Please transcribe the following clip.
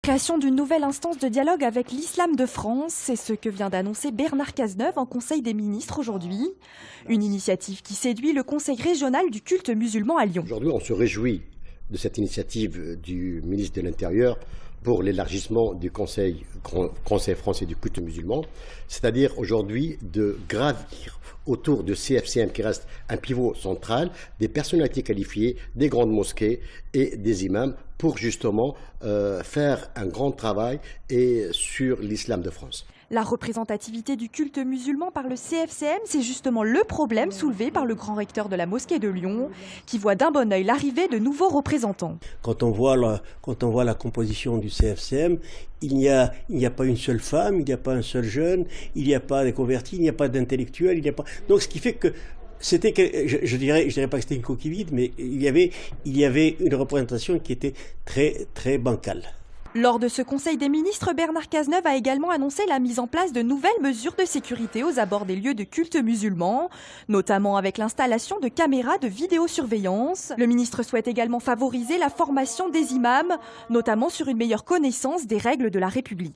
Création d'une nouvelle instance de dialogue avec l'islam de France, c'est ce que vient d'annoncer Bernard Cazeneuve en Conseil des ministres aujourd'hui. Une initiative qui séduit le Conseil régional du culte musulman à Lyon. Aujourd'hui, on se réjouit de cette initiative du ministre de l'Intérieur pour l'élargissement du Conseil français du culte musulman, c'est-à-dire aujourd'hui de gravir autour de CFCM qui reste un pivot central, des personnalités qualifiées, des grandes mosquées et des imams pour justement faire un grand travail sur l'islam de France. La représentativité du culte musulman par le CFCM, c'est justement le problème soulevé par le grand recteur de la mosquée de Lyon, qui voit d'un bon œil l'arrivée de nouveaux représentants. Quand on voit la composition du CFCM, il n'y a pas une seule femme, il n'y a pas un seul jeune, il n'y a pas de convertis, il n'y a pas d'intellectuels, il n'y a pas. Donc ce qui fait que c'était, je dirais pas que c'était une coquille vide, mais il y avait une représentation qui était très très bancale. Lors de ce Conseil des ministres, Bernard Cazeneuve a également annoncé la mise en place de nouvelles mesures de sécurité aux abords des lieux de culte musulmans, notamment avec l'installation de caméras de vidéosurveillance. Le ministre souhaite également favoriser la formation des imams, notamment sur une meilleure connaissance des règles de la République.